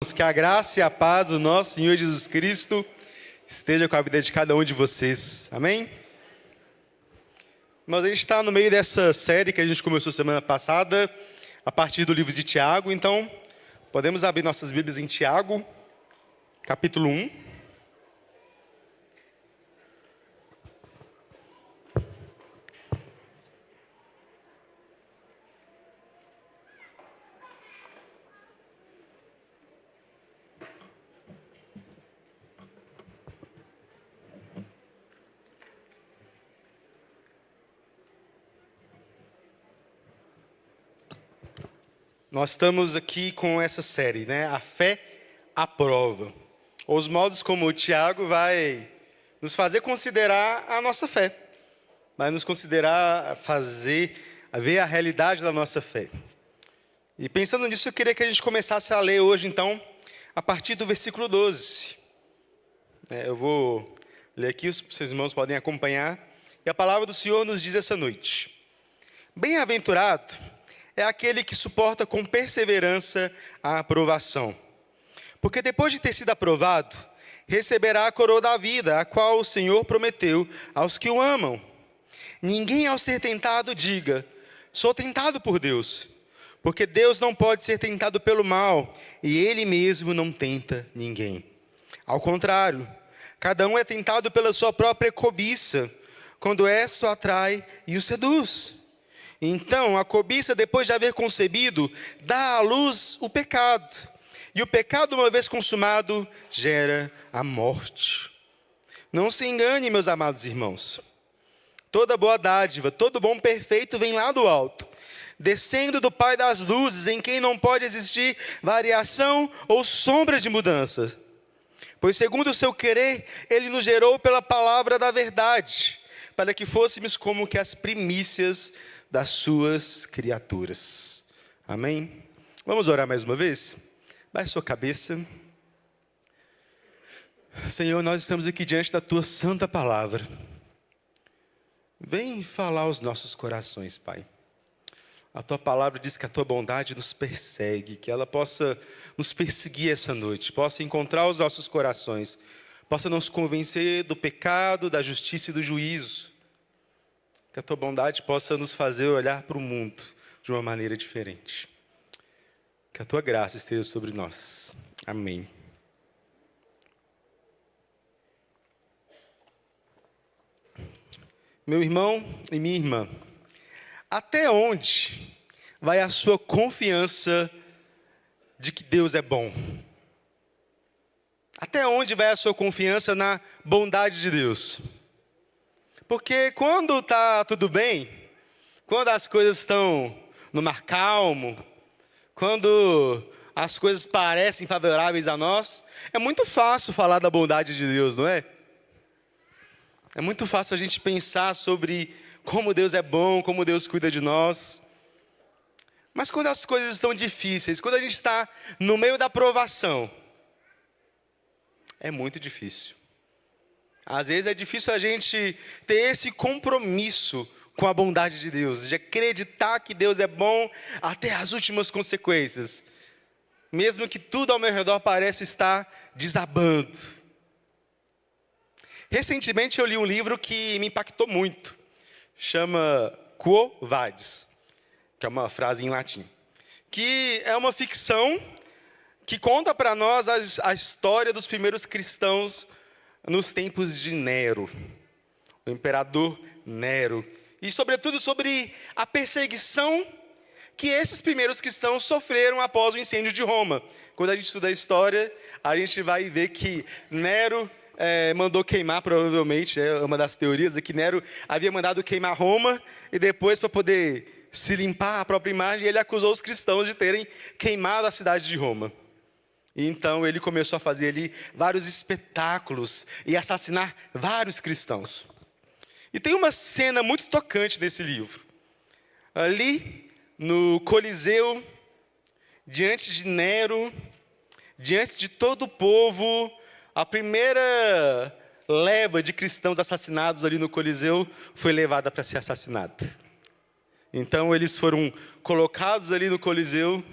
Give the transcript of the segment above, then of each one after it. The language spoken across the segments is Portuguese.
irmãos, que a graça e a paz do nosso Senhor Jesus Cristo esteja com a vida de cada um de vocês. Amém? Mas a gente está no meio dessa série que a gente começou semana passada, a partir do livro de Tiago. Então, podemos abrir nossas Bíblias em Tiago, capítulo 1. Nós estamos aqui com essa série, né? A fé à prova. Os modos como o Tiago vai nos fazer considerar a nossa fé. Vai nos considerar, ver a realidade da nossa fé. E pensando nisso, eu queria que a gente começasse a ler hoje, então, a partir do versículo 12. Eu vou ler aqui, os seus irmãos podem acompanhar. E a palavra do Senhor nos diz essa noite: Bem-aventurado é aquele que suporta com perseverança a aprovação. Porque depois de ter sido aprovado, receberá a coroa da vida, a qual o Senhor prometeu aos que o amam. Ninguém ao ser tentado diga: sou tentado por Deus. Porque Deus não pode ser tentado pelo mal, e Ele mesmo não tenta ninguém. Ao contrário, cada um é tentado pela sua própria cobiça, quando esta o atrai e o seduz. Então, a cobiça, depois de haver concebido, dá à luz o pecado. E o pecado, uma vez consumado, gera a morte. Não se engane, meus amados irmãos. Toda boa dádiva, todo bom perfeito vem lá do alto, descendo do Pai das luzes, em quem não pode existir variação ou sombra de mudança. Pois, segundo o seu querer, Ele nos gerou pela palavra da verdade, para que fôssemos como que as primícias das suas criaturas. Amém? Vamos orar mais uma vez? Baixe sua cabeça. Senhor, nós estamos aqui diante da Tua santa palavra. Vem falar aos nossos corações, Pai. A Tua palavra diz que a Tua bondade nos persegue, que ela possa nos perseguir essa noite, possa encontrar os nossos corações, possa nos convencer do pecado, da justiça e do juízo. Que a Tua bondade possa nos fazer olhar para o mundo de uma maneira diferente. Que a Tua graça esteja sobre nós. Amém. Meu irmão e minha irmã, até onde vai a sua confiança de que Deus é bom? Até onde vai a sua confiança na bondade de Deus? Porque quando está tudo bem, quando as coisas estão no mar calmo, quando as coisas parecem favoráveis a nós, é muito fácil falar da bondade de Deus, não é? É muito fácil a gente pensar sobre como Deus é bom, como Deus cuida de nós. Mas quando as coisas estão difíceis, quando a gente está no meio da provação, é muito difícil. Às vezes é difícil a gente ter esse compromisso com a bondade de Deus, de acreditar que Deus é bom até as últimas consequências, mesmo que tudo ao meu redor pareça estar desabando. Recentemente eu li um livro que me impactou muito, chama Quo Vadis, que é uma frase em latim, que é uma ficção que conta para nós a história dos primeiros cristãos nos tempos de Nero, o imperador Nero, e sobretudo sobre a perseguição que esses primeiros cristãos sofreram após o incêndio de Roma. Quando a gente estuda a história, a gente vai ver que Nero mandou queimar, provavelmente, uma das teorias é que Nero havia mandado queimar Roma, e depois, para poder se limpar a própria imagem, ele acusou os cristãos de terem queimado a cidade de Roma. E então ele começou a fazer ali vários espetáculos e assassinar vários cristãos. E tem uma cena muito tocante nesse livro. Ali no Coliseu, diante de Nero, diante de todo o povo, a primeira leva de cristãos assassinados ali no Coliseu foi levada para ser assassinada. Então eles foram colocados ali no Coliseu.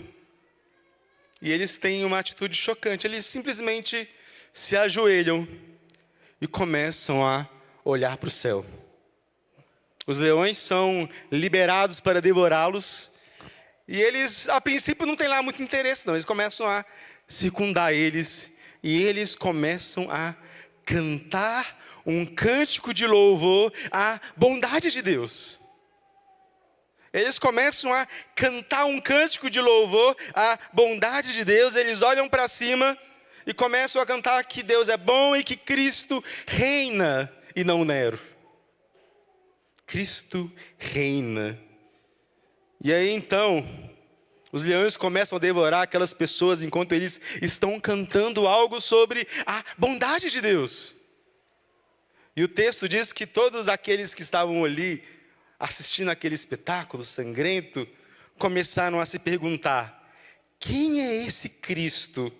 e eles têm uma atitude chocante. Eles simplesmente se ajoelham e começam a olhar para o céu. Os leões são liberados para devorá-los, e eles, a princípio, não têm lá muito interesse, não. Eles começam a circundar eles, e eles começam a cantar um cântico de louvor à bondade de Deus. Eles começam a cantar um cântico de louvor à bondade de Deus. Eles olham para cima e começam a cantar que Deus é bom e que Cristo reina e não Nero. Cristo reina. E aí então, os leões começam a devorar aquelas pessoas enquanto eles estão cantando algo sobre a bondade de Deus. E o texto diz que todos aqueles que estavam ali, assistindo aquele espetáculo sangrento, começaram a se perguntar: quem é esse Cristo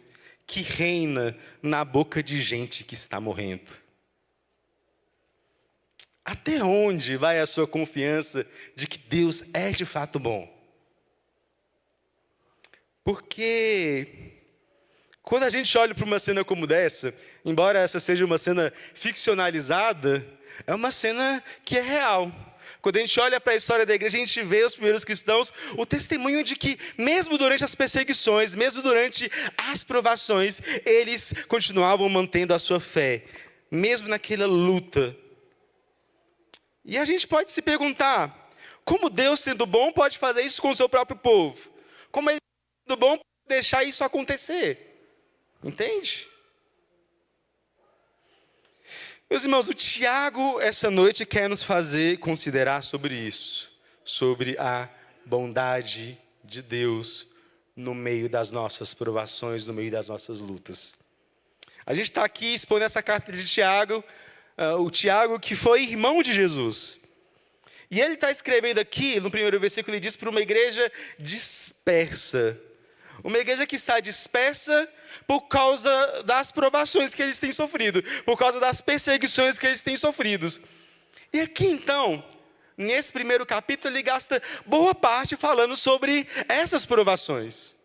que reina na boca de gente que está morrendo? Até onde vai a sua confiança de que Deus é de fato bom? Porque quando a gente olha para uma cena como dessa, embora essa seja uma cena ficcionalizada, é uma cena que é real. Quando a gente olha para a história da igreja, a gente vê os primeiros cristãos, o testemunho de que, mesmo durante as perseguições, mesmo durante as provações, eles continuavam mantendo a sua fé, mesmo naquela luta. E a gente pode se perguntar, como Deus, sendo bom, pode fazer isso com o seu próprio povo? Como Ele, sendo bom, pode deixar isso acontecer? Entende? Meus irmãos, o Tiago, essa noite, quer nos fazer considerar sobre isso, sobre a bondade de Deus no meio das nossas provações, no meio das nossas lutas. A gente está aqui expondo essa carta de Tiago, o Tiago que foi irmão de Jesus. E ele está escrevendo aqui, no primeiro versículo, ele diz para uma igreja dispersa. Uma igreja que está dispersa por causa das provações que eles têm sofrido, por causa das perseguições que eles têm sofrido. E aqui então, nesse primeiro capítulo, ele gasta boa parte falando sobre essas provações.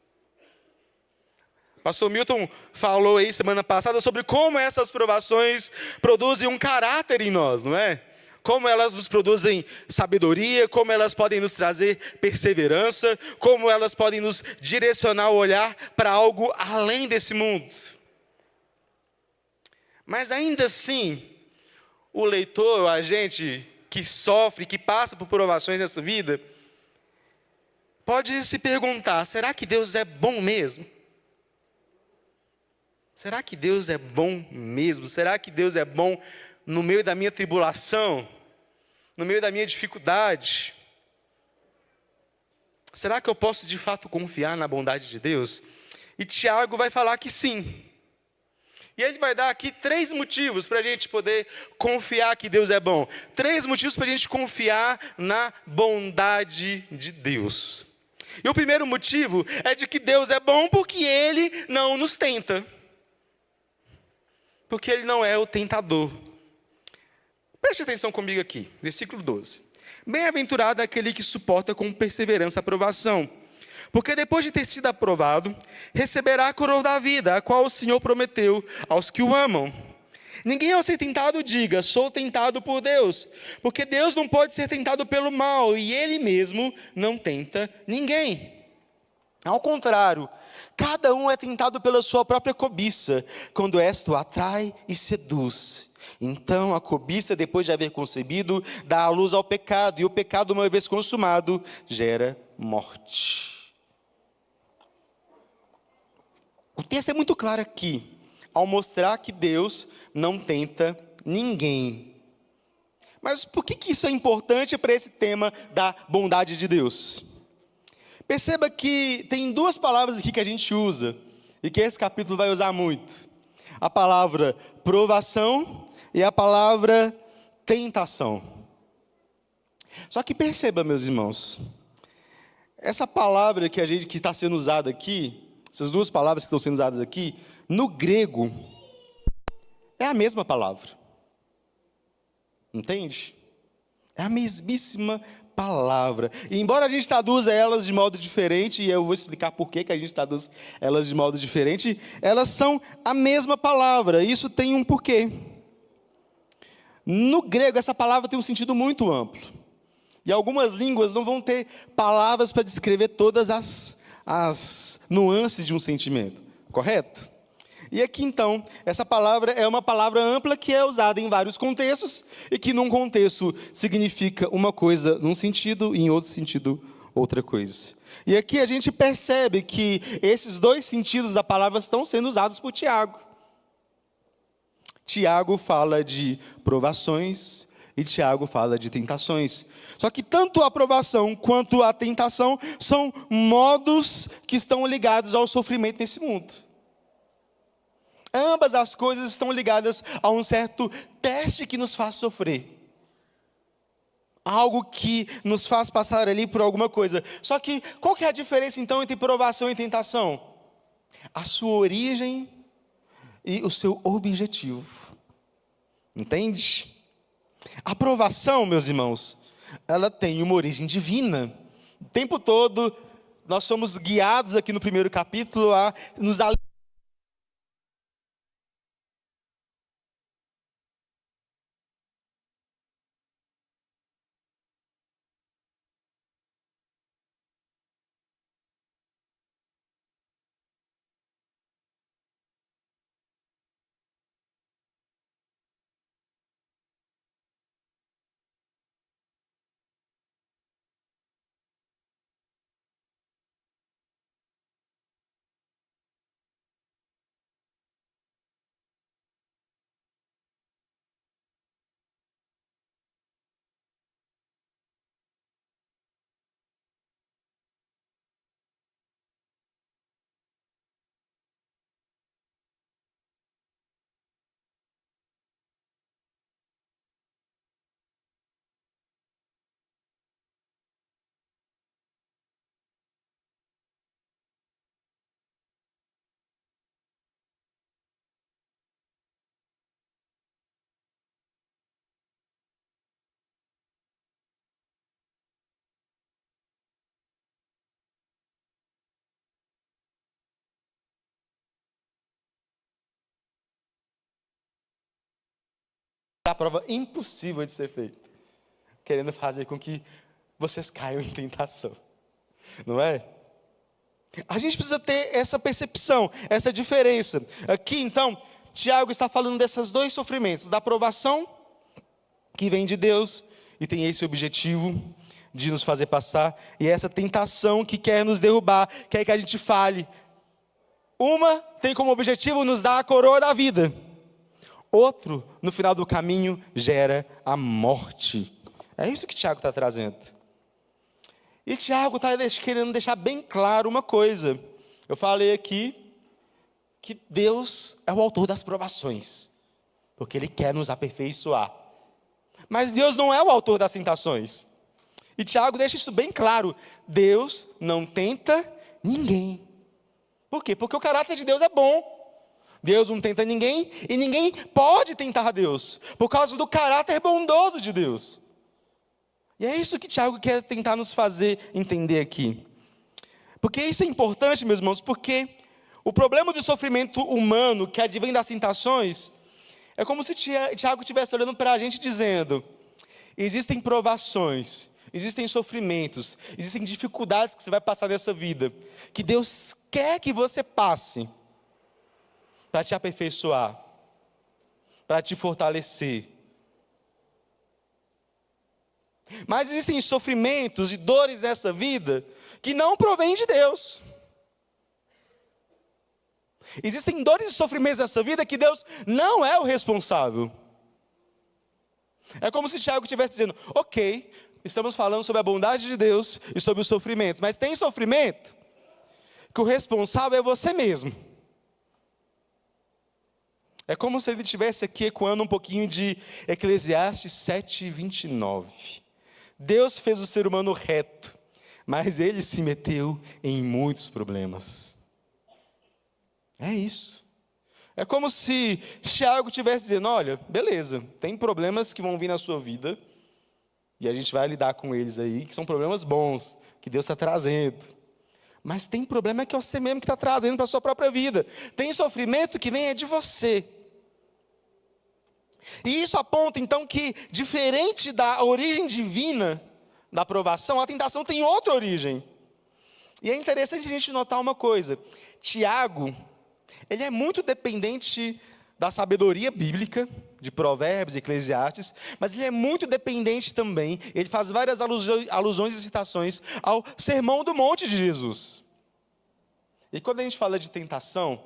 Pastor Milton falou aí semana passada sobre como essas provações produzem um caráter em nós, não é? Como elas nos produzem sabedoria, como elas podem nos trazer perseverança, como elas podem nos direcionar o olhar para algo além desse mundo. Mas ainda assim, o leitor, a gente que sofre, que passa por provações nessa vida, pode se perguntar: será que Deus é bom mesmo? Será que Deus é bom mesmo? Será que Deus é bom no meio da minha tribulação, no meio da minha dificuldade? Será que eu posso de fato confiar na bondade de Deus? E Tiago vai falar que sim. E ele vai dar aqui 3 motivos para a gente poder confiar que Deus é bom. 3 motivos para a gente confiar na bondade de Deus. E o primeiro motivo é de que Deus é bom porque Ele não nos tenta. Porque Ele não é o tentador. Preste atenção comigo aqui, versículo 12. Bem-aventurado é aquele que suporta com perseverança a provação, porque depois de ter sido aprovado, receberá a coroa da vida, a qual o Senhor prometeu aos que o amam. Ninguém ao ser tentado diga: sou tentado por Deus, porque Deus não pode ser tentado pelo mal, e Ele mesmo não tenta ninguém. Ao contrário, cada um é tentado pela sua própria cobiça, quando esta o atrai e seduz. Então a cobiça, depois de haver concebido, dá a luz ao pecado, e o pecado, uma vez consumado, gera morte. O texto é muito claro aqui, ao mostrar que Deus não tenta ninguém. Mas por que isso é importante para esse tema da bondade de Deus? Perceba que tem 2 palavras aqui que a gente usa, e que esse capítulo vai usar muito. A palavra provação e a palavra tentação. Só que perceba, meus irmãos, essa palavra que está sendo usada aqui, essas 2 palavras que estão sendo usadas aqui, no grego, é a mesma palavra. Entende? É a mesmíssima palavra. E embora a gente traduza elas de modo diferente, e eu vou explicar por que a gente traduz elas de modo diferente, elas são a mesma palavra. Isso tem um porquê. No grego, essa palavra tem um sentido muito amplo. E algumas línguas não vão ter palavras para descrever todas as nuances de um sentimento. Correto? E aqui, então, essa palavra é uma palavra ampla que é usada em vários contextos e que num contexto significa uma coisa num sentido e em outro sentido outra coisa. E aqui a gente percebe que esses dois sentidos da palavra estão sendo usados por Tiago. Tiago fala de provações e Tiago fala de tentações. Só que tanto a provação quanto a tentação são modos que estão ligados ao sofrimento nesse mundo. Ambas as coisas estão ligadas a um certo teste que nos faz sofrer. Algo que nos faz passar ali por alguma coisa. Só que qual que é a diferença então entre provação e tentação? A sua origem e o seu objetivo. Entende? A provação, meus irmãos, ela tem uma origem divina. O tempo todo nós somos guiados aqui no primeiro capítulo a nos a prova impossível de ser feita, querendo fazer com que vocês caiam em tentação, não é? A gente precisa ter essa percepção, essa diferença. Aqui, então, Tiago está falando desses dois sofrimentos, da provação, que vem de Deus, e tem esse objetivo de nos fazer passar, e essa tentação que quer nos derrubar, quer que a gente fale. Uma tem como objetivo nos dar a coroa da vida. Outro, no final do caminho, gera a morte. É isso que Tiago está trazendo. E Tiago está querendo deixar bem claro uma coisa. Eu falei aqui que Deus é o autor das provações, porque Ele quer nos aperfeiçoar. Mas Deus não é o autor das tentações. E Tiago deixa isso bem claro. Deus não tenta ninguém. Por quê? Porque o caráter de Deus é bom. Deus não tenta ninguém e ninguém pode tentar Deus, por causa do caráter bondoso de Deus. E é isso que Tiago quer tentar nos fazer entender aqui. Porque isso é importante, meus irmãos, porque o problema do sofrimento humano que advém das tentações é como se Tiago estivesse olhando para a gente dizendo: existem provações, existem sofrimentos, existem dificuldades que você vai passar nessa vida, que Deus quer que você passe, para te aperfeiçoar, para te fortalecer. Mas existem sofrimentos e dores nessa vida que não provêm de Deus. Existem dores e sofrimentos nessa vida que Deus não é o responsável. É como se Tiago estivesse dizendo: ok, estamos falando sobre a bondade de Deus e sobre os sofrimentos, mas tem sofrimento que o responsável é você mesmo. É como se ele estivesse aqui ecoando um pouquinho de Eclesiastes 7:29. Deus fez o ser humano reto, mas ele se meteu em muitos problemas. É isso. É como se Tiago estivesse dizendo: olha, beleza, tem problemas que vão vir na sua vida, E a gente vai lidar com eles aí, que são problemas bons, que Deus está trazendo. Mas tem problema que é você mesmo que está trazendo para a sua própria vida. Tem sofrimento que vem de você. E isso aponta então que, diferente da origem divina da aprovação, a tentação tem outra origem. E é interessante a gente notar uma coisa. Tiago, ele é muito dependente da sabedoria bíblica, de Provérbios, Eclesiastes, mas ele é muito dependente também, ele faz várias alusões e citações ao Sermão do Monte de Jesus. E quando a gente fala de tentação,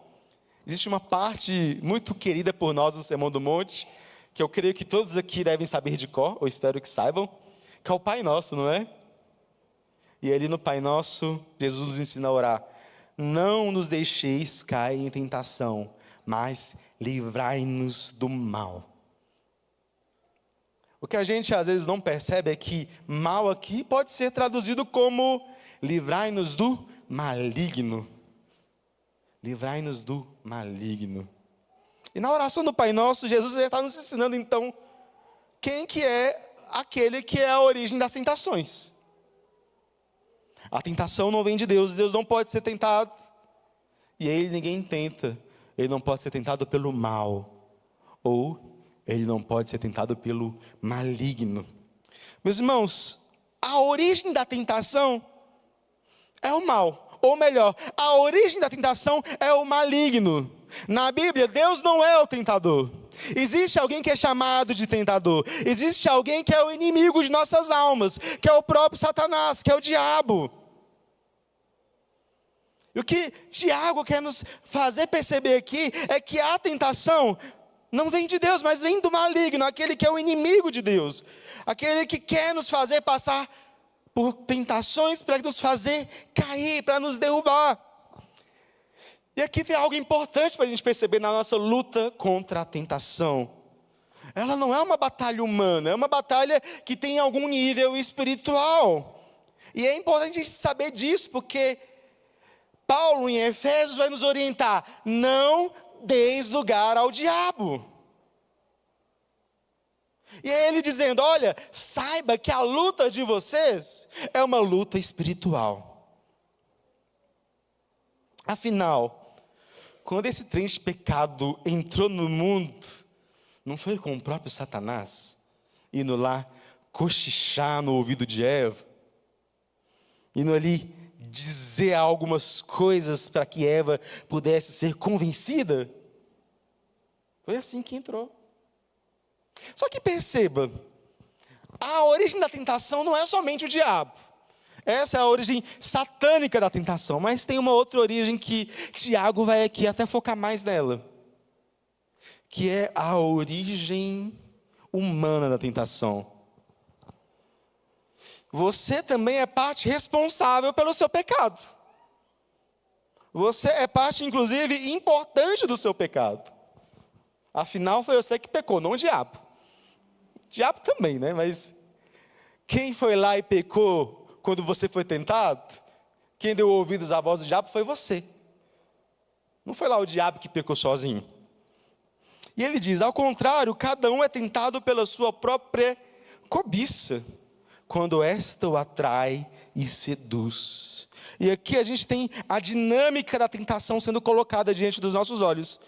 existe uma parte muito querida por nós no Sermão do Monte, que eu creio que todos aqui devem saber de cor, ou espero que saibam, que é o Pai Nosso, não é? E ali no Pai Nosso, Jesus nos ensina a orar: não nos deixeis cair em tentação, mas livrai-nos do mal. O que a gente às vezes não percebe é que mal aqui pode ser traduzido como livrai-nos do maligno. Livrai-nos do maligno. E na oração do Pai Nosso, Jesus já está nos ensinando então quem que é aquele que é a origem das tentações. A tentação não vem de Deus, Deus não pode ser tentado. E ele ninguém tenta, ele não pode ser tentado pelo mal, ou ele não pode ser tentado pelo maligno. Meus irmãos, a origem da tentação é o mal, ou melhor, a origem da tentação é o maligno. Na Bíblia, Deus não é o tentador. Existe alguém que é chamado de tentador. Existe alguém que é o inimigo de nossas almas, que é o próprio Satanás, que é o diabo. E o que Tiago quer nos fazer perceber aqui é que a tentação não vem de Deus, mas vem do maligno, aquele que é o inimigo de Deus. Aquele que quer nos fazer passar por tentações para nos fazer cair, para nos derrubar. E aqui tem algo importante para a gente perceber na nossa luta contra a tentação. Ela não é uma batalha humana, é uma batalha que tem algum nível espiritual. E é importante a gente saber disso, porque Paulo em Efésios vai nos orientar: não deis lugar ao diabo. E é ele dizendo: olha, saiba que a luta de vocês é uma luta espiritual. Afinal, quando esse trem de pecado entrou no mundo, não foi com o próprio Satanás indo lá cochichar no ouvido de Eva, indo ali dizer algumas coisas para que Eva pudesse ser convencida? Foi assim que entrou. Só que perceba, a origem da tentação não é somente o diabo. Essa é a origem satânica da tentação, mas tem uma outra origem que Tiago vai aqui até focar mais nela, que é a origem humana da tentação. Você também é parte responsável pelo seu pecado. Você é parte, inclusive, importante do seu pecado. Afinal, foi você que pecou, não o diabo. O diabo também, né? Mas quem foi lá e pecou quando você foi tentado? Quem deu ouvidos à voz do diabo foi você. Não foi lá o diabo que pecou sozinho. E ele diz: ao contrário, cada um é tentado pela sua própria cobiça, quando esta o atrai e seduz. E aqui a gente tem a dinâmica da tentação sendo colocada diante dos nossos olhos.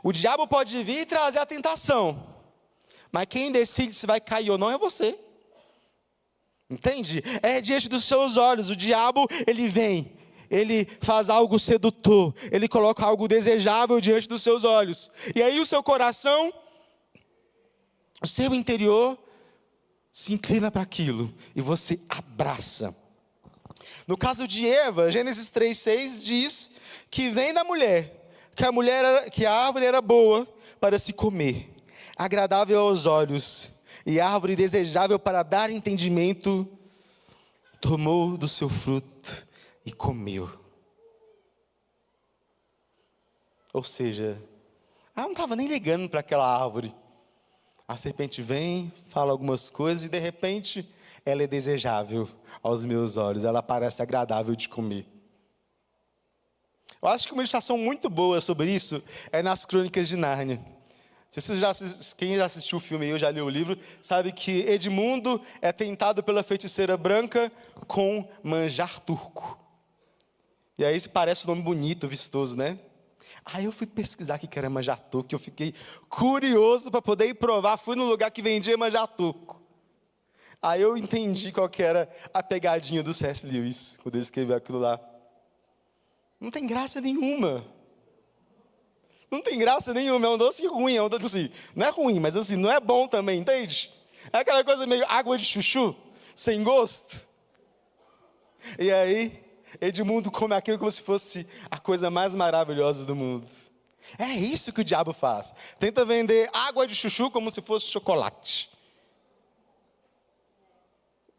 O diabo pode vir e trazer a tentação, mas quem decide se vai cair ou não é você. Entende? É diante dos seus olhos. O diabo, ele vem, ele faz algo sedutor, ele coloca algo desejável diante dos seus olhos. E aí o seu coração, o seu interior, se inclina para aquilo e você abraça. No caso de Eva, Gênesis 3:6 diz que vem da mulher, que a árvore era boa para se comer, agradável aos olhos, e árvore desejável para dar entendimento. Tomou do seu fruto e comeu. Ou seja, ela não estava nem ligando para aquela árvore. A serpente vem, fala algumas coisas e de repente ela é desejável aos meus olhos, ela parece agradável de comer. Eu acho que uma ilustração muito boa sobre isso é nas Crônicas de Nárnia. Quem já assistiu o filme e eu já li o livro, sabe que Edmundo é tentado pela feiticeira branca com manjar turco. E aí parece um nome bonito, vistoso, né? Aí eu fui pesquisar o que era manjar turco, eu fiquei curioso para poder ir provar. Fui no lugar que vendia manjar turco. Aí eu entendi qual que era a pegadinha do C.S. Lewis, quando ele escreveu aquilo lá. Não tem graça nenhuma. Não tem graça nenhuma, é um doce ruim, é um doce, tipo assim, não é ruim, mas assim, não é bom também, entende? É aquela coisa meio água de chuchu, sem gosto. E aí, Edmundo come aquilo como se fosse a coisa mais maravilhosa do mundo. É isso que o diabo faz. Tenta vender água de chuchu como se fosse chocolate.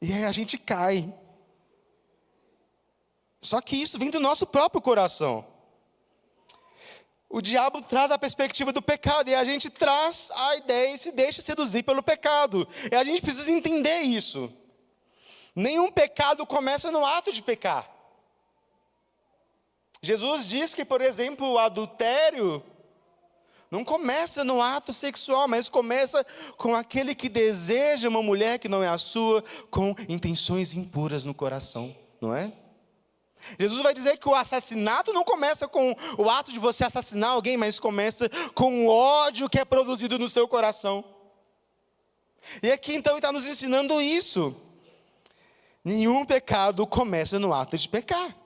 E aí a gente cai. Só que isso vem do nosso próprio coração. O diabo traz a perspectiva do pecado e a gente traz a ideia e se deixa seduzir pelo pecado. E a gente precisa entender isso. Nenhum pecado começa no ato de pecar. Jesus diz que, por exemplo, o adultério não começa no ato sexual, mas começa com aquele que deseja uma mulher que não é a sua, com intenções impuras no coração, não é? Jesus vai dizer que o assassinato não começa com o ato de você assassinar alguém, mas começa com o ódio que é produzido no seu coração. E aqui então ele está nos ensinando isso. Nenhum pecado começa no ato de pecar.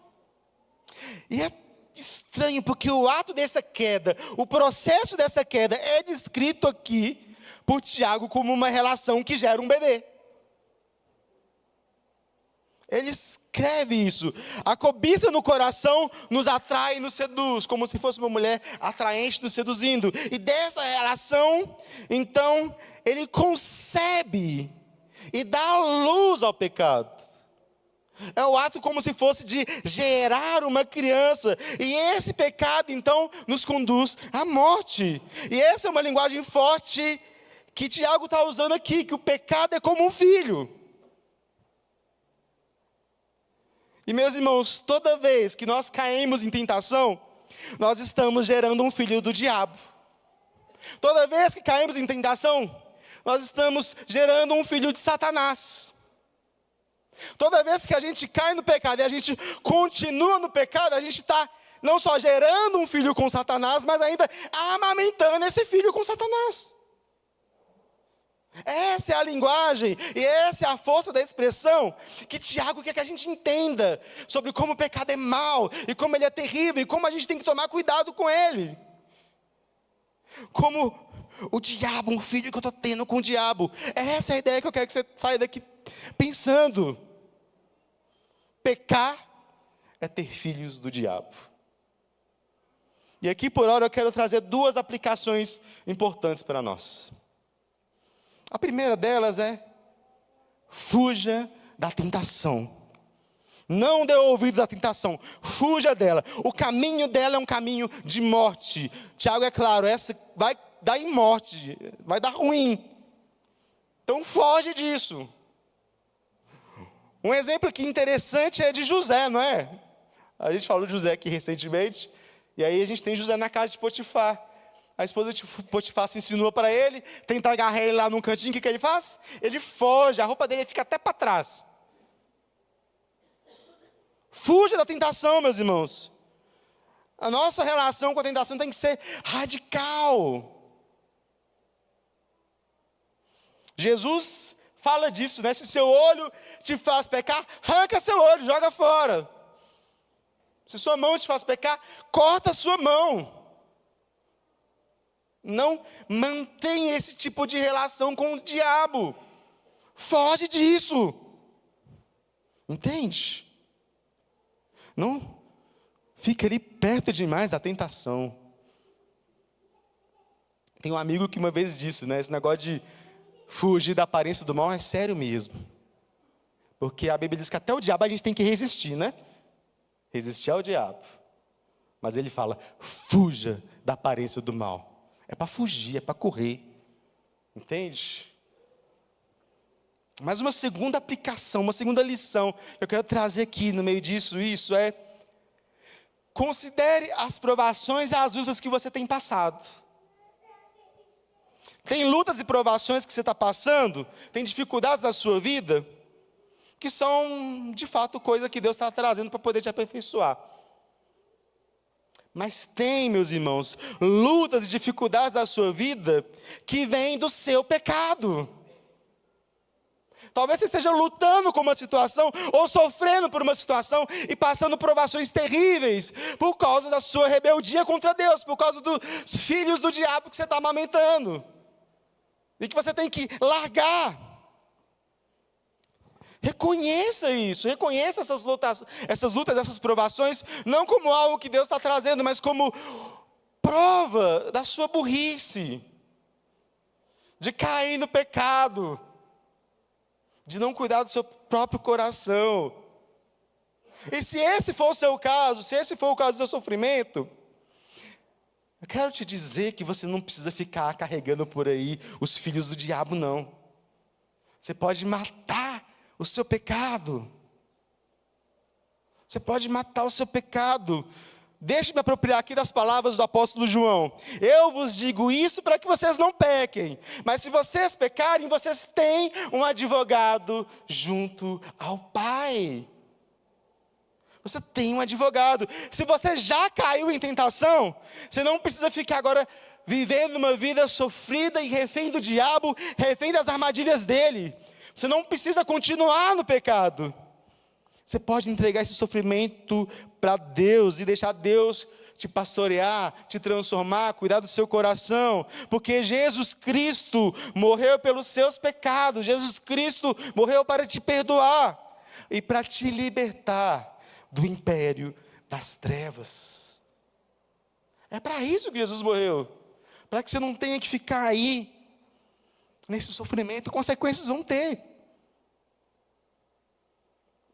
E é estranho porque o ato dessa queda, o processo dessa queda é descrito aqui por Tiago como uma relação que gera um bebê. Ele escreve isso. A cobiça no coração nos atrai e nos seduz, como se fosse uma mulher atraente nos seduzindo. E dessa relação, então, ele concebe e dá luz ao pecado. É o ato como se fosse de gerar uma criança. E esse pecado, então, nos conduz à morte. E essa é uma linguagem forte que Tiago está usando aqui, que o pecado é como um filho. E meus irmãos, toda vez que nós caímos em tentação, nós estamos gerando um filho do diabo. Toda vez que caímos em tentação, nós estamos gerando um filho de Satanás. Toda vez que a gente cai no pecado e a gente continua no pecado, a gente está não só gerando um filho com Satanás, mas ainda amamentando esse filho com Satanás. Essa é a linguagem e essa é a força da expressão que Tiago quer que a gente entenda sobre como o pecado é mau e como ele é terrível e como a gente tem que tomar cuidado com ele. Como o diabo, um filho que eu estou tendo com o diabo. Essa é a ideia que eu quero que você saia daqui pensando. Pecar é ter filhos do diabo. E aqui por hora eu quero trazer duas aplicações importantes para nós. A primeira delas é: fuja da tentação. Não dê ouvidos à tentação, fuja dela. O caminho dela é um caminho de morte. Tiago é claro, essa vai dar em morte, vai dar ruim. Então foge disso. Um exemplo aqui interessante é de José, não é? A gente falou de José aqui recentemente, e aí a gente tem José na casa de Potifar. A esposa de Potifar se insinua para ele, tenta agarrar ele lá num cantinho, o que ele faz? Ele foge, a roupa dele fica até para trás. Fuja da tentação, meus irmãos. A nossa relação com a tentação tem que ser radical. Jesus fala disso, né? Se seu olho te faz pecar, arranca seu olho, joga fora. Se sua mão te faz pecar, corta a sua mão. Não mantenha esse tipo de relação com o diabo. Foge disso. Entende? Não fica ali perto demais da tentação. Tem um amigo que uma vez disse, né? Esse negócio de fugir da aparência do mal é sério mesmo. Porque a Bíblia diz que até o diabo a gente tem que resistir, né? Resistir ao diabo. Mas ele fala, fuja da aparência do mal. É para fugir, é para correr. Entende? Mas uma segunda aplicação, uma segunda lição que eu quero trazer aqui no meio disso, isso é: considere as provações e as lutas que você tem passado. Tem lutas e provações que você está passando, tem dificuldades na sua vida, que são, de fato, coisa que Deus está trazendo para poder te aperfeiçoar. Mas tem, meus irmãos, lutas e dificuldades na sua vida que vêm do seu pecado. Talvez você esteja lutando com uma situação, ou sofrendo por uma situação, e passando provações terríveis, por causa da sua rebeldia contra Deus, por causa dos filhos do diabo que você está amamentando, e que você tem que largar. Reconheça isso, reconheça essas lutas, essas provações, não como algo que Deus está trazendo, mas como prova da sua burrice, de cair no pecado, de não cuidar do seu próprio coração. E se esse for o seu caso, se esse for o caso do seu sofrimento, eu quero te dizer que você não precisa ficar carregando por aí os filhos do diabo, não. Você pode matar o seu pecado. Você pode matar o seu pecado. Deixe-me apropriar aqui das palavras do apóstolo João. Eu vos digo isso para que vocês não pequem. Mas se vocês pecarem, vocês têm um advogado junto ao Pai. Você tem um advogado. Se você já caiu em tentação, você não precisa ficar agora vivendo uma vida sofrida e refém do diabo, refém das armadilhas dele. Você não precisa continuar no pecado. Você pode entregar esse sofrimento para Deus e deixar Deus te pastorear, te transformar, cuidar do seu coração, porque Jesus Cristo morreu pelos seus pecados, Jesus Cristo morreu para te perdoar e para te libertar do império das trevas. É para isso que Jesus morreu, para que você não tenha que ficar aí nesse sofrimento. Consequências vão ter,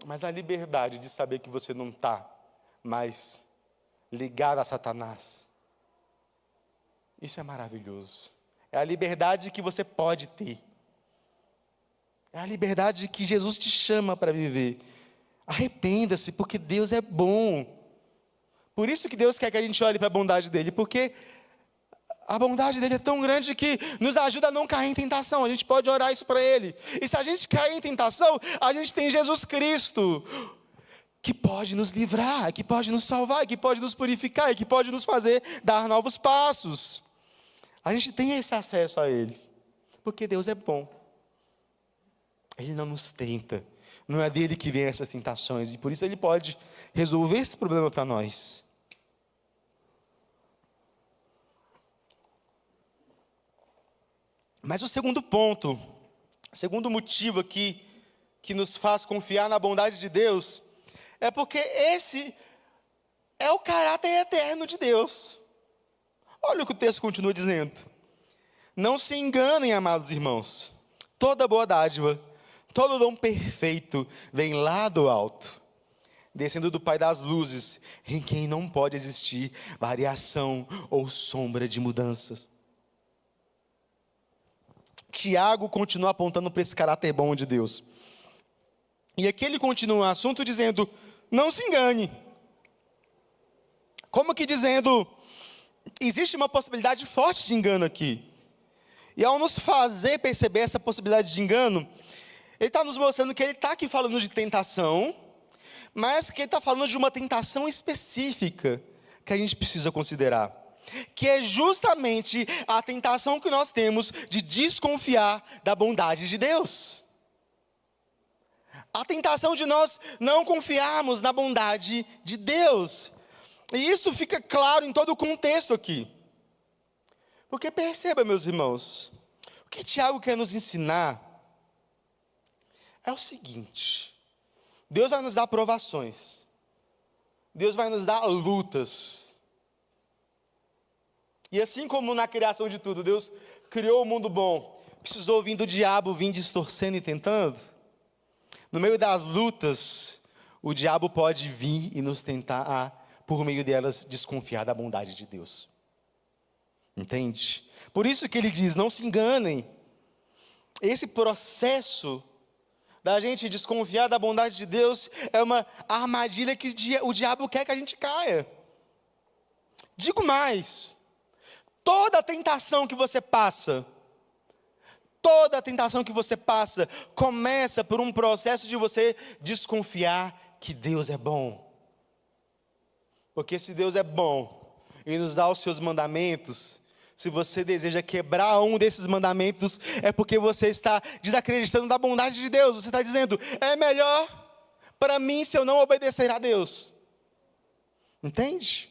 mas a liberdade de saber que você não está mais ligado a Satanás, isso é maravilhoso. É a liberdade que você pode ter, é a liberdade que Jesus te chama para viver. Arrependa-se, porque Deus é bom. Por isso que Deus quer que a gente olhe para a bondade dele, porque a bondade dele é tão grande que nos ajuda a não cair em tentação. A gente pode orar isso para ele. E se a gente cair em tentação, a gente tem Jesus Cristo, que pode nos livrar, que pode nos salvar, que pode nos purificar, e que pode nos fazer dar novos passos. A gente tem esse acesso a ele, porque Deus é bom. Ele não nos tenta. Não é dele que vem essas tentações, e por isso ele pode resolver esse problema para nós. Mas o segundo ponto, o segundo motivo aqui, que nos faz confiar na bondade de Deus, é porque esse é o caráter eterno de Deus. Olha o que o texto continua dizendo. Não se enganem, amados irmãos, toda boa dádiva, todo dom perfeito vem lá do alto, descendo do Pai das luzes, em quem não pode existir variação ou sombra de mudanças. Tiago continua apontando para esse caráter bom de Deus. E aqui ele continua o assunto dizendo, não se engane. Como que dizendo, existe uma possibilidade forte de engano aqui. E ao nos fazer perceber essa possibilidade de engano, ele está nos mostrando que ele está aqui falando de tentação, mas que ele está falando de uma tentação específica que a gente precisa considerar, que é justamente a tentação que nós temos de desconfiar da bondade de Deus. A tentação de nós não confiarmos na bondade de Deus. E isso fica claro em todo o contexto aqui. Porque perceba, meus irmãos, o que Tiago quer nos ensinar é o seguinte: Deus vai nos dar provações, Deus vai nos dar lutas. E assim como na criação de tudo, Deus criou o mundo bom, precisou vir do diabo, vir distorcendo e tentando. No meio das lutas, o diabo pode vir e nos tentar, por meio delas, desconfiar da bondade de Deus. Entende? Por isso que ele diz, não se enganem. Esse processo da gente desconfiar da bondade de Deus é uma armadilha que o diabo quer que a gente caia. Digo mais, toda tentação que você passa, Toda a tentação que você passa começa por um processo de você desconfiar que Deus é bom. Porque se Deus é bom e nos dá os seus mandamentos, se você deseja quebrar um desses mandamentos, é porque você está desacreditando da bondade de Deus. Você está dizendo, é melhor para mim se eu não obedecer a Deus. Entende?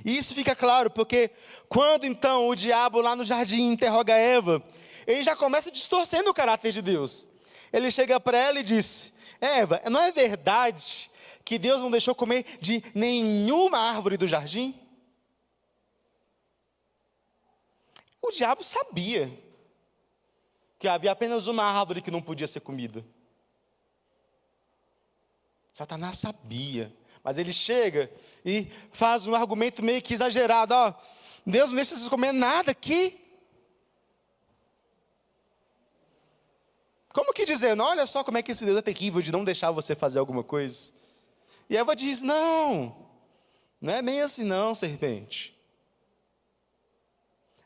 E isso fica claro, porque quando então o diabo lá no jardim interroga Eva, ele já começa distorcendo o caráter de Deus. Ele chega para ela e diz, Eva, não é verdade que Deus não deixou comer de nenhuma árvore do jardim? O diabo sabia que havia apenas uma árvore que não podia ser comida. Satanás sabia, mas ele chega e faz um argumento meio que exagerado. Ó, Deus não deixa vocês comer nada aqui. Como que dizendo, olha só como é que esse Deus é terrível de não deixar você fazer alguma coisa. E Eva diz, não é bem assim não, serpente.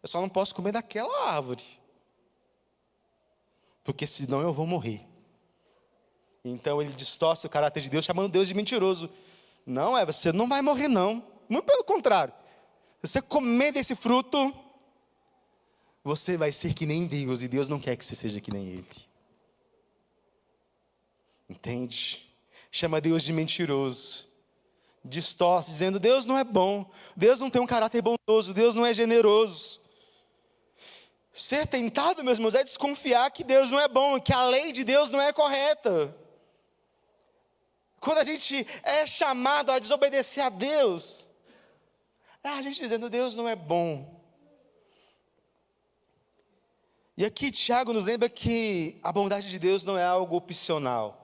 Eu só não posso comer daquela árvore, porque senão eu vou morrer. Então ele distorce o caráter de Deus, chamando Deus de mentiroso. Não, Eva, você não vai morrer não. Muito pelo contrário. Se você comer desse fruto, você vai ser que nem Deus, e Deus não quer que você seja que nem Ele. Entende? Chama Deus de mentiroso. Distorce, dizendo, Deus não é bom. Deus não tem um caráter bondoso. Deus não é generoso. Ser tentado, meus irmãos, é desconfiar que Deus não é bom, que a lei de Deus não é correta. Quando a gente é chamado a desobedecer a Deus, é a gente dizendo, Deus não é bom. E aqui Tiago nos lembra que a bondade de Deus não é algo opcional.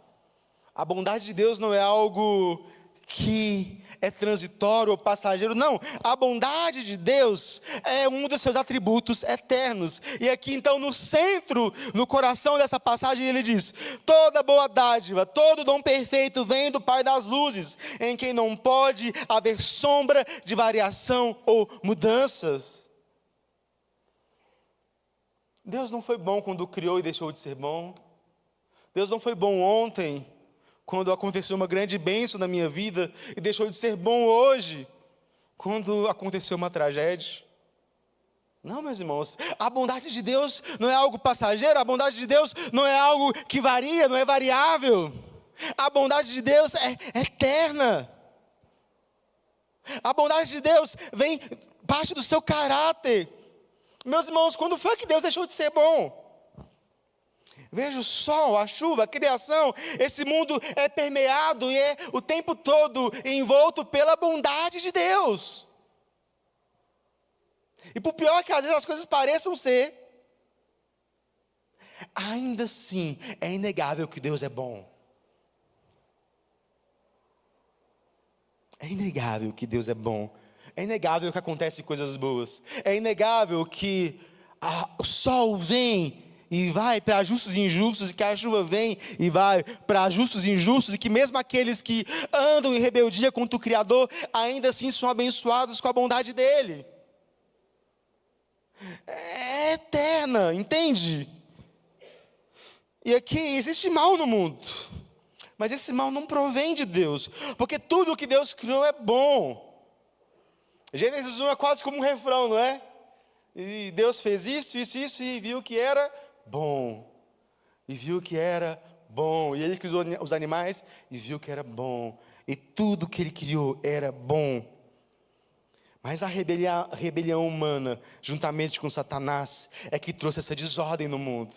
A bondade de Deus não é algo que é transitório ou passageiro, não. A bondade de Deus é um dos seus atributos eternos. E aqui então no centro, no coração dessa passagem ele diz, toda boa dádiva, todo dom perfeito vem do Pai das luzes, em quem não pode haver sombra de variação ou mudanças. Deus não foi bom quando criou e deixou de ser bom. Deus não foi bom ontem, quando aconteceu uma grande bênção na minha vida, e deixou de ser bom hoje, quando aconteceu uma tragédia. Não, meus irmãos, a bondade de Deus não é algo passageiro, a bondade de Deus não é algo que varia, não é variável. A bondade de Deus é eterna. A bondade de Deus vem parte do seu caráter. Meus irmãos, quando foi que Deus deixou de ser bom? Veja o sol, a chuva, a criação, esse mundo é permeado e é o tempo todo envolto pela bondade de Deus. E por pior que às vezes as coisas pareçam ser, ainda assim é inegável que Deus é bom. É inegável que Deus é bom. É inegável que acontecem coisas boas. É inegável que o sol vem e vai para justos e injustos, e que a chuva vem e vai para justos e injustos, e que mesmo aqueles que andam em rebeldia contra o Criador, ainda assim são abençoados com a bondade dEle. É eterna, entende? E aqui existe mal no mundo, mas esse mal não provém de Deus, porque tudo que Deus criou é bom. Gênesis 1 é quase como um refrão, não é? E Deus fez isso, e viu que era bom. E viu que era bom. E Ele criou os animais e viu que era bom. E tudo que Ele criou era bom. Mas a rebelião humana, juntamente com Satanás, é que trouxe essa desordem no mundo.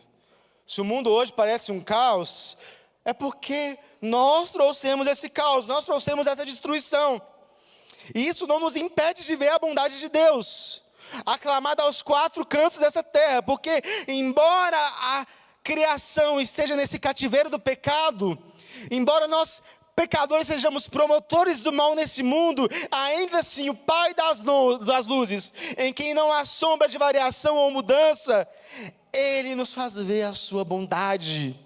Se o mundo hoje parece um caos, é porque nós trouxemos esse caos, nós trouxemos essa destruição. E isso não nos impede de ver a bondade de Deus, aclamada aos quatro cantos dessa terra, porque embora a criação esteja nesse cativeiro do pecado, embora nós pecadores sejamos promotores do mal nesse mundo, ainda assim o Pai das luzes, em quem não há sombra de variação ou mudança, Ele nos faz ver a sua bondade.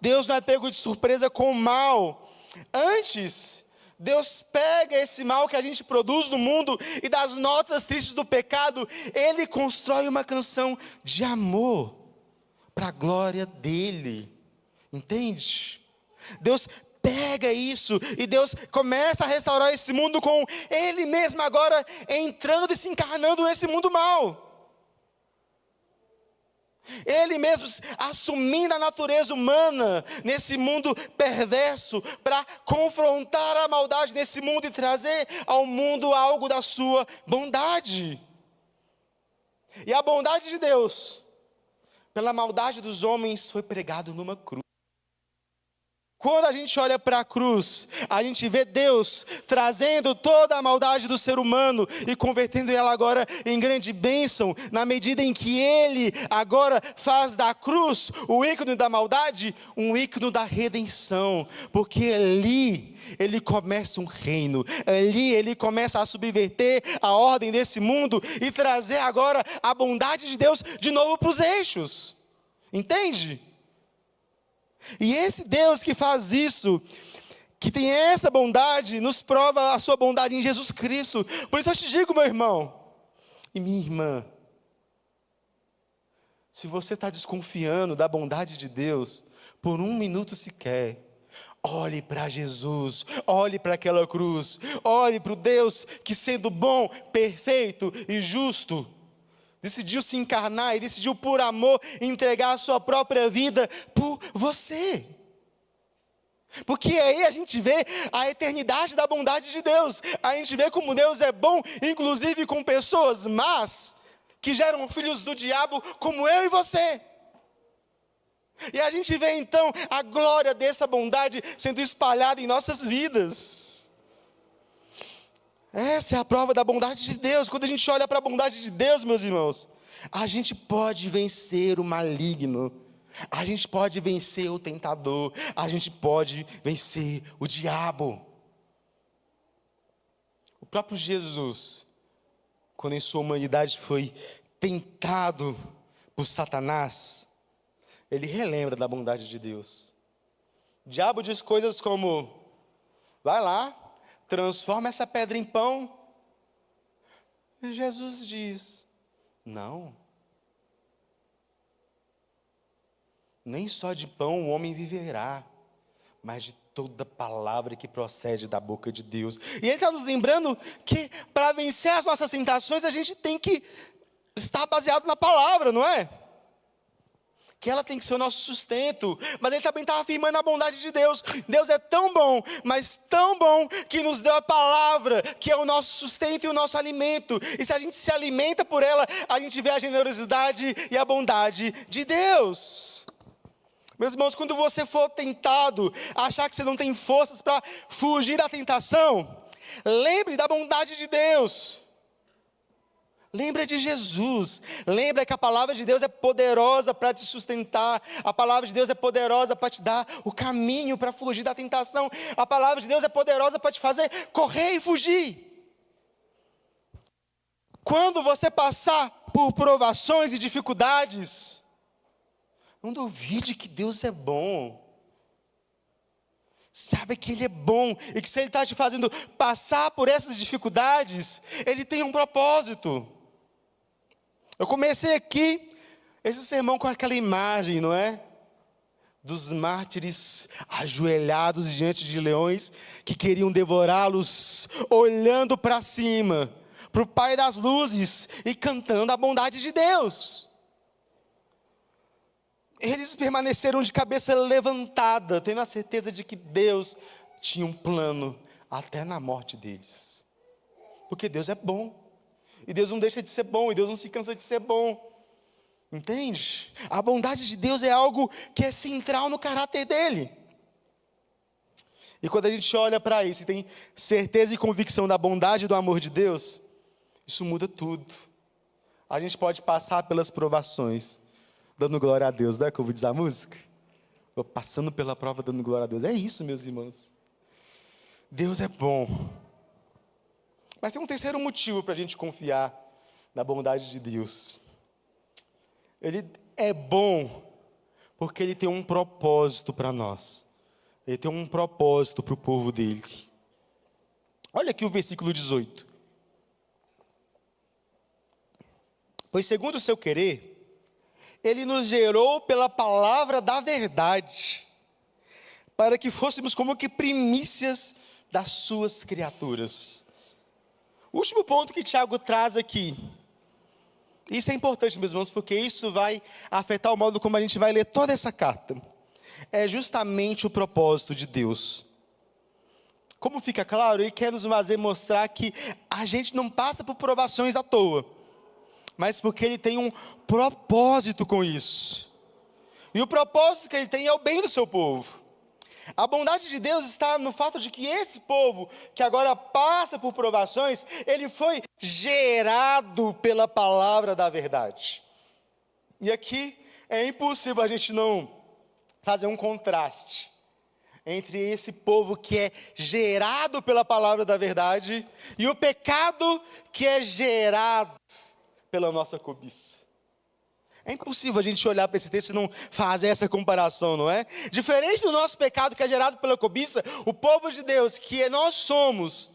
Deus não é pego de surpresa com o mal. Antes Deus pega esse mal que a gente produz no mundo e das notas tristes do pecado, Ele constrói uma canção de amor para a glória dEle. Entende? Deus pega isso e Deus começa a restaurar esse mundo com Ele mesmo agora entrando e se encarnando nesse mundo mau. Ele mesmo assumindo a natureza humana nesse mundo perverso para confrontar a maldade nesse mundo e trazer ao mundo algo da sua bondade. E a bondade de Deus, pela maldade dos homens, foi pregado numa cruz. Quando a gente olha para a cruz, a gente vê Deus trazendo toda a maldade do ser humano e convertendo ela agora em grande bênção, na medida em que Ele agora faz da cruz, o ícone da maldade, um ícone da redenção, porque ali Ele começa um reino, ali Ele começa a subverter a ordem desse mundo e trazer agora a bondade de Deus de novo para os eixos, entende? E esse Deus que faz isso, que tem essa bondade, nos prova a sua bondade em Jesus Cristo. Por isso eu te digo, meu irmão e minha irmã, se você está desconfiando da bondade de Deus, por um minuto sequer, olhe para Jesus, olhe para aquela cruz, olhe para o Deus que, sendo bom, perfeito e justo, decidiu se encarnar e decidiu por amor entregar a sua própria vida por você. Porque aí a gente vê a eternidade da bondade de Deus. A gente vê como Deus é bom, inclusive com pessoas más, que geram filhos do diabo como eu e você. E a gente vê então a glória dessa bondade sendo espalhada em nossas vidas. Essa é a prova da bondade de Deus. Quando a gente olha para a bondade de Deus, meus irmãos, a gente pode vencer o maligno, a gente pode vencer o tentador, a gente pode vencer o diabo. O próprio Jesus, quando em sua humanidade foi tentado por Satanás, ele relembra da bondade de Deus. O diabo diz coisas como: vai lá, transforma essa pedra em pão. E Jesus diz: não. Nem só de pão o homem viverá, mas de toda palavra que procede da boca de Deus. E ele está nos lembrando que para vencer as nossas tentações, a gente tem que estar baseado na palavra, não é? Que ela tem que ser o nosso sustento, mas ele também está afirmando a bondade de Deus. Deus é tão bom, mas tão bom, que nos deu a palavra, que é o nosso sustento e o nosso alimento, e se a gente se alimenta por ela, a gente vê a generosidade e a bondade de Deus. Meus irmãos, quando você for tentado, achar que você não tem forças para fugir da tentação, lembre da bondade de Deus. Lembra de Jesus, lembra que a palavra de Deus é poderosa para te sustentar, a palavra de Deus é poderosa para te dar o caminho para fugir da tentação, a palavra de Deus é poderosa para te fazer correr e fugir. Quando você passar por provações e dificuldades, não duvide que Deus é bom. Sabe que Ele é bom e que se Ele está te fazendo passar por essas dificuldades, Ele tem um propósito. Eu comecei aqui esse sermão com aquela imagem, não é? Dos mártires ajoelhados diante de leões que queriam devorá-los, olhando para cima, para o Pai das luzes e cantando a bondade de Deus. Eles permaneceram de cabeça levantada, tendo a certeza de que Deus tinha um plano até na morte deles. Porque Deus é bom. E Deus não deixa de ser bom, e Deus não se cansa de ser bom. Entende? A bondade de Deus é algo que é central no caráter dele. E quando a gente olha para isso e tem certeza e convicção da bondade e do amor de Deus, isso muda tudo. A gente pode passar pelas provações dando glória a Deus, não é como diz a música? Estou passando pela prova dando glória a Deus. É isso, meus irmãos. Deus é bom. Mas tem um terceiro motivo para a gente confiar na bondade de Deus. Ele é bom porque Ele tem um propósito para nós. Ele tem um propósito para o povo dele. Olha aqui o versículo 18. Pois segundo o seu querer, ele nos gerou pela palavra da verdade, para que fôssemos como que primícias das suas criaturas. O último ponto que Tiago traz aqui, isso é importante, meus irmãos, porque isso vai afetar o modo como a gente vai ler toda essa carta. É justamente o propósito de Deus. Como fica claro, ele quer nos fazer mostrar que a gente não passa por provações à toa, mas porque ele tem um propósito com isso. E o propósito que ele tem é o bem do seu povo. A bondade de Deus está no fato de que esse povo, que agora passa por provações, ele foi gerado pela palavra da verdade. E aqui é impossível a gente não fazer um contraste entre esse povo que é gerado pela palavra da verdade e o pecado que é gerado pela nossa cobiça. É impossível a gente olhar para esse texto e não fazer essa comparação, não é? Diferente do nosso pecado que é gerado pela cobiça, o povo de Deus, que nós somos,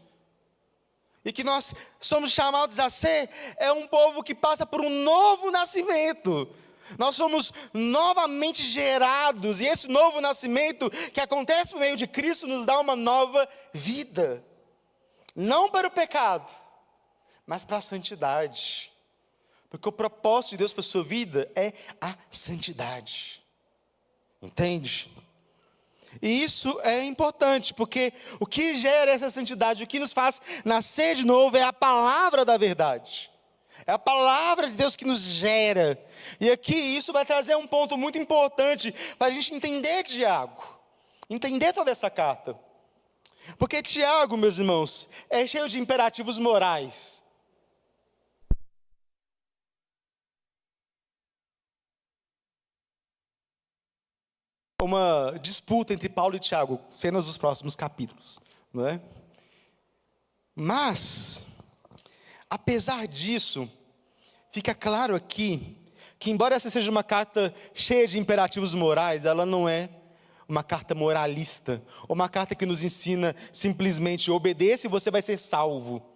e que nós somos chamados a ser, é um povo que passa por um novo nascimento. Nós somos novamente gerados, e esse novo nascimento que acontece por meio de Cristo nos dá uma nova vida. Não para o pecado, mas para a santidade. Porque o propósito de Deus para a sua vida é a santidade. Entende? E isso é importante, porque o que gera essa santidade, o que nos faz nascer de novo é a palavra da verdade. É a palavra de Deus que nos gera. E aqui isso vai trazer um ponto muito importante para a gente entender Tiago. Entender toda essa carta. Porque Tiago, meus irmãos, é cheio de imperativos morais. Uma disputa entre Paulo e Tiago, cenas dos próximos capítulos, não é? Mas, apesar disso, fica claro aqui que, embora essa seja uma carta cheia de imperativos morais, ela não é uma carta moralista, ou uma carta que nos ensina simplesmente obedeça e você vai ser salvo.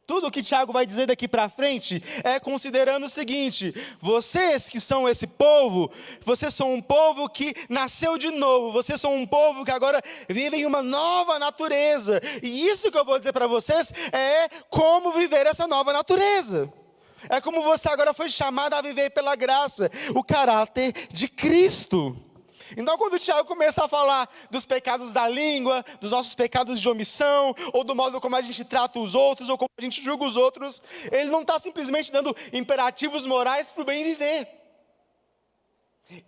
Tudo o que Tiago vai dizer daqui para frente é considerando o seguinte: vocês que são esse povo, vocês são um povo que nasceu de novo, vocês são um povo que agora vive em uma nova natureza, e isso que eu vou dizer para vocês é como viver essa nova natureza. É como você agora foi chamado a viver pela graça, o caráter de Cristo. Então, quando o Tiago começa a falar dos pecados da língua, dos nossos pecados de omissão, ou do modo como a gente trata os outros, ou como a gente julga os outros, ele não está simplesmente dando imperativos morais para o bem viver.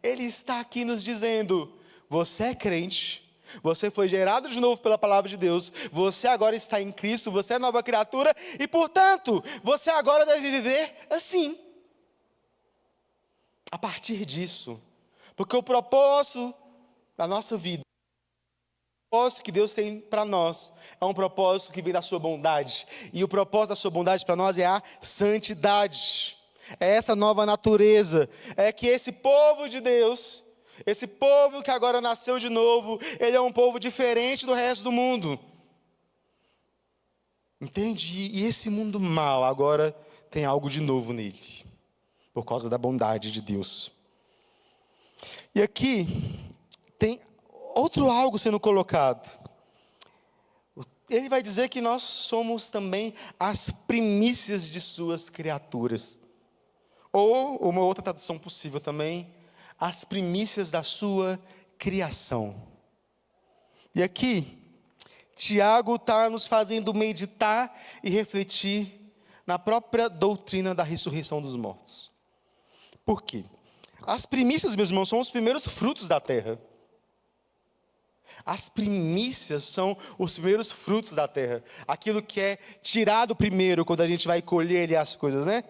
Ele está aqui nos dizendo: você é crente, você foi gerado de novo pela palavra de Deus, você agora está em Cristo, você é nova criatura, e portanto, você agora deve viver assim. A partir disso, porque o propósito da nossa vida, o propósito que Deus tem para nós, é um propósito que vem da sua bondade. E o propósito da sua bondade para nós é a santidade. É essa nova natureza. É que esse povo de Deus, esse povo que agora nasceu de novo, ele é um povo diferente do resto do mundo. Entende? E esse mundo mal agora tem algo de novo nele, por causa da bondade de Deus. E aqui tem outro algo sendo colocado. Ele vai dizer que nós somos também as primícias de suas criaturas. Ou uma outra tradução possível também, as primícias da sua criação. E aqui, Tiago está nos fazendo meditar e refletir na própria doutrina da ressurreição dos mortos. Por quê? As primícias, meus irmãos, são os primeiros frutos da terra. As primícias são os primeiros frutos da terra. Aquilo que é tirado primeiro, quando a gente vai colher as coisas, né?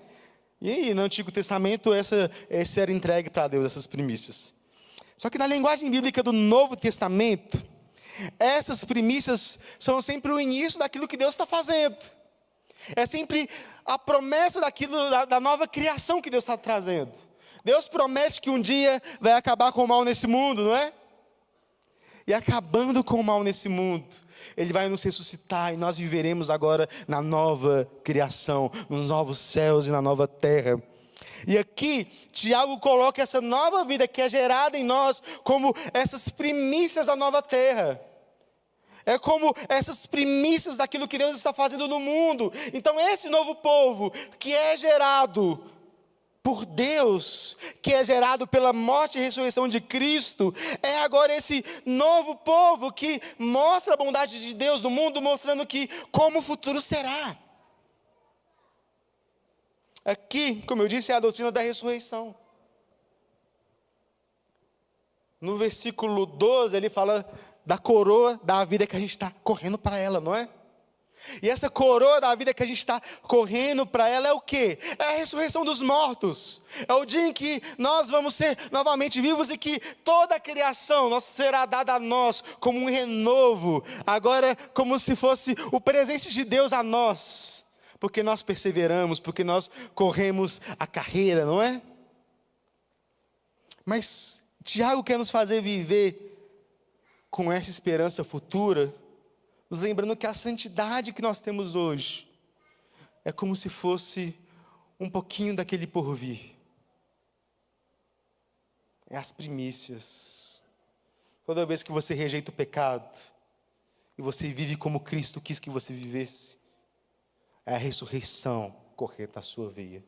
E no Antigo Testamento, esse era entregue para Deus, essas primícias. Só que na linguagem bíblica do Novo Testamento, essas primícias são sempre o início daquilo que Deus está fazendo. É sempre a promessa da nova criação que Deus está trazendo. Deus promete que um dia vai acabar com o mal nesse mundo, não é? e acabando com o mal nesse mundo, Ele vai nos ressuscitar e nós viveremos agora na nova criação, nos novos céus e na nova terra. E aqui, Tiago coloca essa nova vida que é gerada em nós como essas primícias da nova terra. É como essas primícias daquilo que Deus está fazendo no mundo. Então esse novo povo que é gerado por Deus, que é gerado pela morte e ressurreição de Cristo, é agora esse novo povo que mostra a bondade de Deus no mundo, mostrando que como o futuro será. Aqui, como eu disse, é a doutrina da ressurreição. No versículo 12, ele fala da coroa da vida que a gente está correndo para ela, não é? E essa coroa da vida que a gente está correndo para ela é o quê? É a ressurreição dos mortos. É o dia em que nós vamos ser novamente vivos e que toda a criação será dada a nós como um renovo. Agora, como se fosse o presente de Deus a nós. Porque nós perseveramos, porque nós corremos a carreira, não é? Mas Tiago quer nos fazer viver com essa esperança futura, nos lembrando que a santidade que nós temos hoje é como se fosse um pouquinho daquele porvir. É as primícias. Toda vez que você rejeita o pecado e você vive como Cristo quis que você vivesse, é a ressurreição correr na sua veia.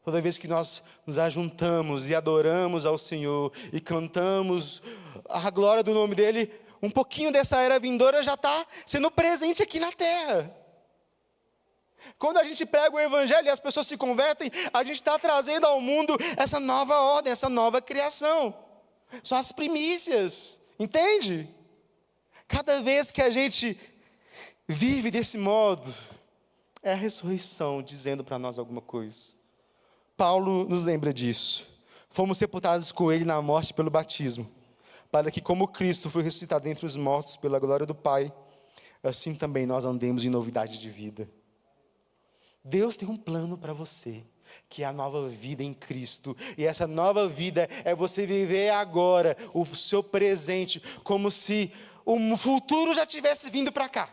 Toda vez que nós nos ajuntamos e adoramos ao Senhor e cantamos a glória do nome dEle, um pouquinho dessa era vindoura já está sendo presente aqui na terra. Quando a gente prega o Evangelho e as pessoas se convertem, a gente está trazendo ao mundo essa nova ordem, essa nova criação. São as primícias, entende? Cada vez que a gente vive desse modo, é a ressurreição dizendo para nós alguma coisa. Paulo nos lembra disso. Fomos sepultados com Ele na morte pelo batismo, para que como Cristo foi ressuscitado entre os mortos pela glória do Pai, assim também nós andemos em novidade de vida. Deus tem um plano para você, que é a nova vida em Cristo. E essa nova vida é você viver agora o seu presente, como se o futuro já tivesse vindo para cá.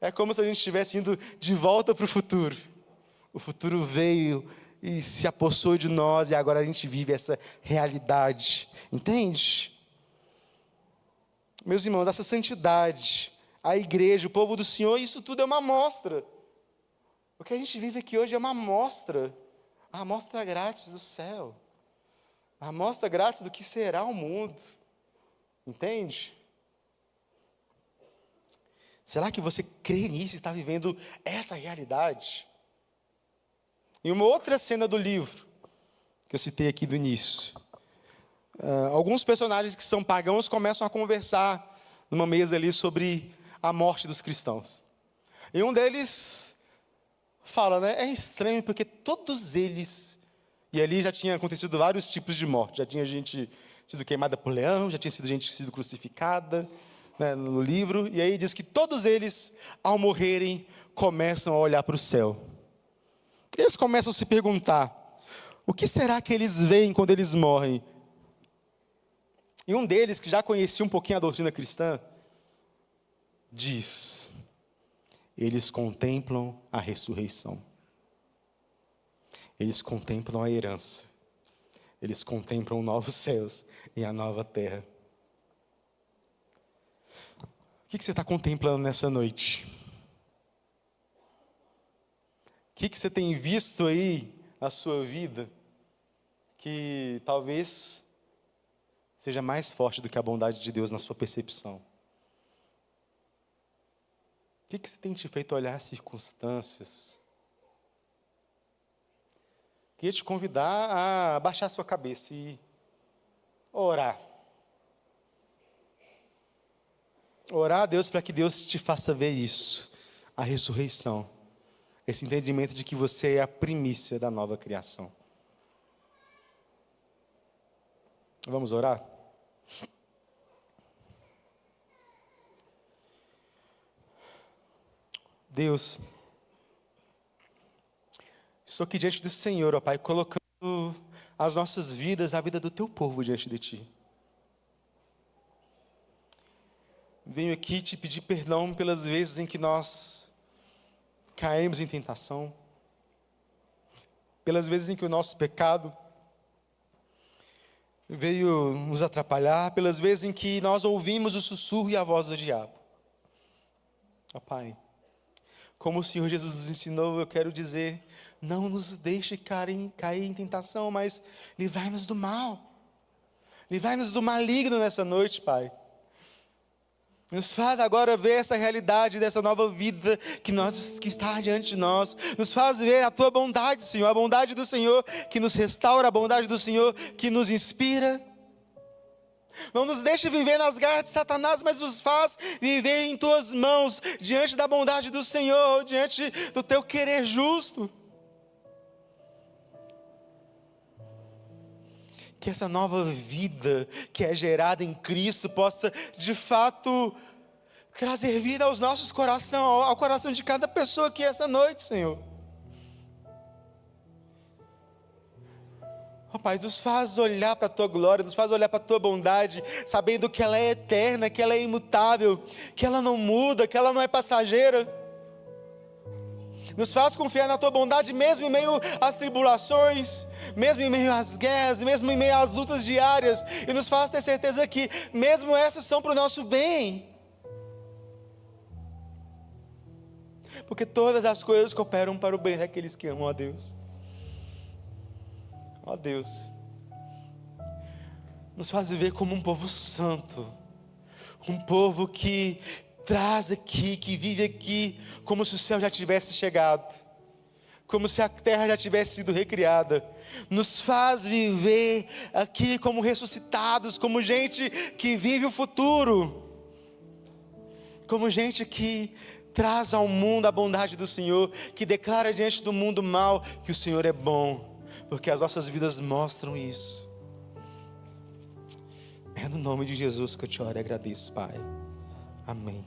É como se a gente estivesse indo de volta para o futuro. O futuro veio e se apossou de nós, e agora a gente vive essa realidade. Entende? Meus irmãos, essa santidade, a igreja, o povo do Senhor, isso tudo é uma amostra. O que a gente vive aqui hoje é uma amostra. A amostra grátis do céu. A amostra grátis do que será o mundo. Entende? Será que você crê nisso e está vivendo essa realidade? Em uma outra cena do livro, que eu citei aqui do início, alguns personagens que são pagãos começam a conversar numa mesa ali sobre a morte dos cristãos. E um deles fala, né? É estranho porque todos eles, e ali já tinha acontecido vários tipos de morte, já tinha gente sido queimada por leão, já tinha sido gente sido crucificada, né, no livro, e aí diz que todos eles, ao morrerem, começam a olhar para o céu. Eles começam a se perguntar, o que será que eles veem quando eles morrem? E um deles, que já conhecia um pouquinho a doutrina cristã, diz, eles contemplam a ressurreição. Eles contemplam a herança. Eles contemplam os novos céus e a nova terra. O que você está contemplando nessa noite? O que você tem visto aí na sua vida que talvez seja mais forte do que a bondade de Deus na sua percepção? O que você tem te feito olhar as circunstâncias? Queria te convidar a abaixar a sua cabeça e orar. Orar a Deus para que Deus te faça ver isso, a ressurreição. Esse entendimento de que você é a primícia da nova criação. Vamos orar? Deus, estou aqui diante do Senhor, ó Pai, colocando as nossas vidas, a vida do teu povo diante de ti. Venho aqui te pedir perdão pelas vezes em que nós caímos em tentação, pelas vezes em que o nosso pecado veio nos atrapalhar, pelas vezes em que nós ouvimos o sussurro e a voz do diabo. Ó Pai, como o Senhor Jesus nos ensinou, eu quero dizer, não nos deixe cair em tentação, mas livrai-nos do mal. Livrai-nos do maligno nessa noite, Pai. Nos faz agora ver essa realidade dessa nova vida que está diante de nós. Nos faz ver a Tua bondade, Senhor, a bondade do Senhor que nos restaura, a bondade do Senhor que nos inspira. Não nos deixe viver nas garras de Satanás, mas nos faz viver em Tuas mãos, diante da bondade do Senhor, diante do Teu querer justo. Que essa nova vida que é gerada em Cristo possa, de fato, trazer vida aos nossos corações, ao coração de cada pessoa aqui essa noite, Senhor. Ó Pai, nos faz olhar para a Tua glória, nos faz olhar para a Tua bondade, sabendo que ela é eterna, que ela é imutável, que ela não muda, que ela não é passageira. Nos faz confiar na Tua bondade, mesmo em meio às tribulações, mesmo em meio às guerras, mesmo em meio às lutas diárias. E nos faz ter certeza que, mesmo essas são para o nosso bem. Porque todas as coisas cooperam para o bem daqueles que amam a Deus. Ó Deus, nos faz viver como um povo santo. Um povo que traz aqui, que vive aqui, como se o céu já tivesse chegado, como se a terra já tivesse sido recriada. Nos faz viver aqui como ressuscitados, como gente que vive o futuro, como gente que traz ao mundo a bondade do Senhor, que declara diante do mundo mal que o Senhor é bom, porque as nossas vidas mostram isso. É no nome de Jesus que eu te oro e agradeço, Pai. Amém.